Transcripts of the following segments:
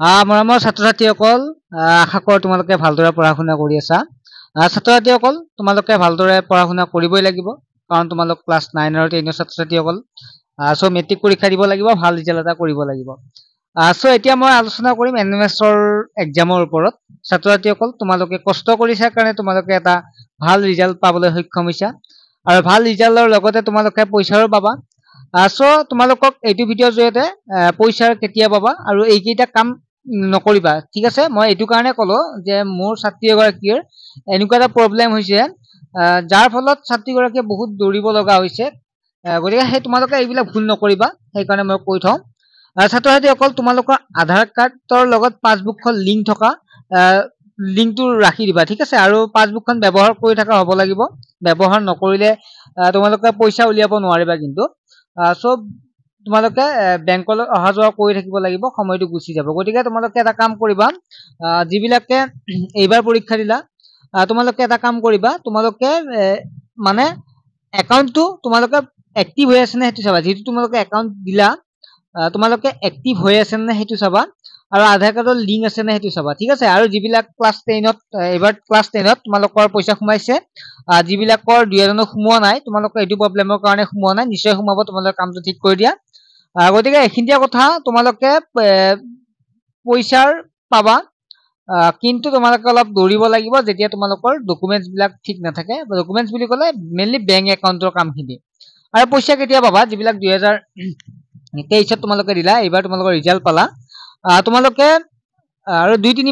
মৰমৰ ছাত্ৰ-ছাত্ৰীসকল, আশা কৰোঁ তোমালোকে ভালদৰে পঢ়া-শুনা কৰি আছা। ছাত্ৰ-ছাত্ৰীসকল, তোমালোকে ভালদৰে পঢ়া-শুনা কৰিবই লাগিব, কাৰণ তোমালোক ক্লাছ 9 আৰু 10 ছাত্ৰ-ছাত্ৰীসকল। চ' মেট্ৰিক পৰীক্ষা দিব লাগিব, ভাল ৰিজাল্ট এটা কৰিব লাগিব। চ' এতিয়া মই আলোচনা কৰিম NMSৰ এক্সামৰ ওপৰত। ছাত্ৰ-ছাত্ৰীসকল, তোমালোকে কষ্ট কৰিছা কাৰণে তোমালোকে এটা ভাল ৰিজাল্ট পাবলৈ সক্ষম হৈছা, আৰু ভাল ৰিজাল্টৰ লগতে তোমালোকে পইচাও পাবা। চ' তোমালোকক এইটো ভিডিঅ'ৰ জৰিয়তে পইচাৰ কেতিয়া পাবা আৰু এইকেইটা কাম নকৰিবা, ঠিক আছে। মই এইটো কাৰণে ক'লো যে মোৰ ছাত্ৰী এগৰাকীৰ এনেকুৱা এটা প্ৰব্লেম হৈছে, যাৰ ফলত ছাত্ৰীগৰাকীয়ে বহুত দৌৰিব লগা হৈছে। গতিকে তোমালোকে এইবিলাক ভুল নকৰিবা, সেইকাৰণে মই কৈ থওঁ। ছাত্ৰ-ছাত্ৰীসকল, তোমালোকৰ আধাৰ কাৰ্ডৰ লগত পাছবুকখন লিংক থকা লিংকটো ৰাখি দিবা, ঠিক আছে। আৰু পাছবুকখন ব্যৱহাৰ কৰি থকা হ'ব লাগিব। ব্যৱহাৰ নকৰিলে তোমালোকে পইচা উলিয়াব নোৱাৰিবা কিন্তু। চ' তোমালোকে বেংকলৈ অহা যোৱা কৰি থাকিব লাগিব, সময়টো গুচি যাব। গতিকে তোমালোকে এটা কাম কৰিবা, যিবিলাকে এইবাৰ পৰীক্ষা দিলা, তোমালোকে এটা কাম কৰিবা, তোমালোকে মানে একাউণ্টটো তোমালোকে এক্টিভ হৈ আছে নে সেইটো চাবা। যিহেতু তোমালোকে একাউণ্ট দিলা, তোমালোকে এক্টিভ হৈ আছে নে সেইটো চাবা, আৰু আধাৰ কাৰ্ডৰ লিংক আছে নে সেইটো চাবা, ঠিক আছে। আৰু যিবিলাক ক্লাছ 10ত এইবাৰ ক্লাছ 10ত তোমালোকৰ পইচা সোমাইছে, যিবিলাকৰ 2 সোমোৱা নাই, তোমালোকৰ এইটো প্ৰব্লেমৰ কাৰণে সোমোৱা নাই, নিশ্চয় সোমাব, তোমালোকে কামটো ঠিক কৰি দিয়া। গতিকে এইখিনিতে কথা, তোমালোকে পইচাৰ পাবা, কিন্তু তোমালোকে অলপ দৌৰিব লাগিব যেতিয়া তোমালোকৰ ডকুমেণ্টছ বিলাক ঠিক নাথাকে। ডকুমেণ্টছ বুলি ক'লে মেইনলি বেংক একাউণ্টৰ কামখিনি। আৰু পইচা কেতিয়া পাবা, যিবিলাক 2023ত তোমালোকে দিলা, এইবাৰ তোমালোকৰ ৰিজাল্ট পালা, তোমালোকে আৰু 2-3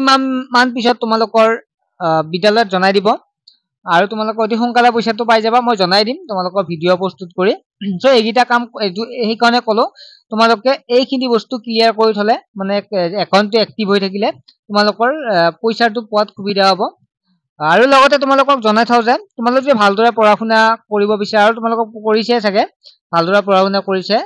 মান পিছত তোমালোকৰ বিদ্যালয়ত জনাই দিব, আৰু তোমালোকে অতি সোনকালে পইচাটো পাই যাবা। মই জনাই দিম তোমালোকৰ ভিডিঅ' প্ৰস্তুত কৰি। চ' এইকেইটা কাম সেইকাৰণে ক'লো, তোমালোকে এইখিনি বস্তু ক্লিয়াৰ কৰি থলে, মানে একাউণ্টটো এক্টিভ হৈ থাকিলে তোমালোকৰ পইচাটো পোৱাত সুবিধা হ'ব। আৰু লগতে তোমালোকক জনাই থওঁ যে তোমালোকে যদি ভালদৰে পঢ়া-শুনা কৰিব বিচাৰা, আৰু তোমালোকক কৰিছে চাগে, ভালদৰে পঢ়া-শুনা কৰিছে,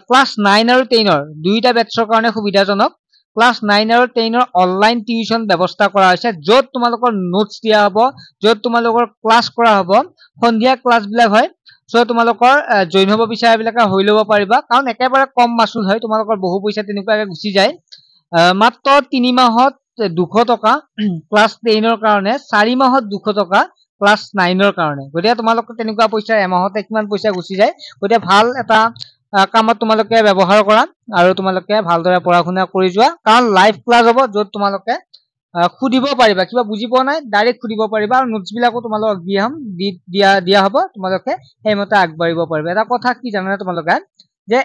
ক্লাছ 9 আৰু 10ৰ দুইটা বেটছৰ কাৰণে সুবিধাজনক। ক্লাছ 9 আৰু 10ৰ অনলাইন টিউচন ব্যৱস্থা কৰা হৈছে, য'ত তোমালোকৰ নোটছ দিয়া হ'ব, য'ত তোমালোকৰ ক্লাছ কৰা হ'ব। সন্ধিয়া ক্লাছবিলাক হয়। চ' তোমালোকৰ জইন হ'ব বিচাৰাবিলাকে হৈ ল'ব পাৰিবা, কাৰণ একেবাৰে কম মাচুল হয়, তোমালোকৰ বহু পইচা তেনেকুৱাকে গুচি যায়। মাত্ৰ 3 মাহত 200 টকা ক্লাছ 10ৰ কাৰণে, 4 মাহত 200 টকা ক্লাছ 9ৰ কাৰণে। গতিকে তোমালোকৰ তেনেকুৱা পইচা এমাহতে কিমান পইচা গুচি যায়। গতিকে ভাল এটা কামত তোমালোকে ব্যৱহাৰ কৰা, আৰু তোমালোকে ভালদৰে পঢ়া-শুনা কৰি যোৱা, কাৰণ লাইভ ক্লাছ হ'ব, য'ত তোমালোকে সুধিব পাৰিবা, কিবা বুজি পোৱা নাই ডাইৰেক্ট সুধিব পাৰিবা, আৰু নোটছ বিলাকো তোমালোকক দিয়া হ'ব, তোমালোকে সেইমতে আগবাঢ়িব পাৰিবা। এটা কথা কি জানানে তোমালোকে, যে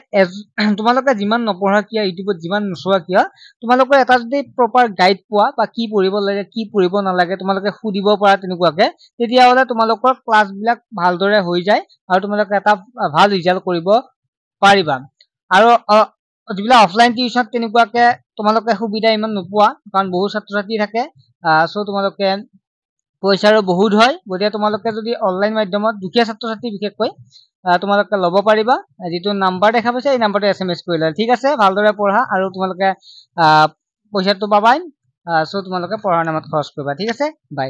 তোমালোকে যিমান নপঢ়া কিয়, ইউটিউবত যিমান নোচোৱা কিয়, তোমালোকৰ এটা যদি প্ৰপাৰ গাইড পোৱা, বা কি পঢ়িব লাগে কি পঢ়িব নালাগে তোমালোকে সুধিব পৰা তেনেকুৱাকে, তেতিয়াহ'লে তোমালোকৰ ক্লাছ বিলাক ভালদৰে হৈ যায়, আৰু তোমালোকে এটা ভাল ৰিজাল্ট কৰিব পাৰিবা। আৰু যিবিলাক অফলাইন টিউচন তেনেকুৱাকে তোমালোকে সুবিধা ইমান নোপোৱা, কাৰণ বহু ছাত্ৰ-ছাত্ৰী থাকে। চ' তোমালোকে পইচাৰো বহুত হয়। গতিকে তোমালোকে যদি অনলাইন মাধ্যমত, দুখীয়া ছাত্ৰ-ছাত্ৰী বিশেষকৈ, তোমালোকে ল'ব পাৰিবা। যিটো নাম্বাৰ দেখা পাইছে, এই নাম্বাৰটো SMS কৰিলে, ঠিক আছে। ভালদৰে পঢ়া, আৰু তোমালোকে পইচাটো পাবাই। চ' তোমালোকে পঢ়াৰ নামত খৰচ কৰিবা, ঠিক আছে। বাই।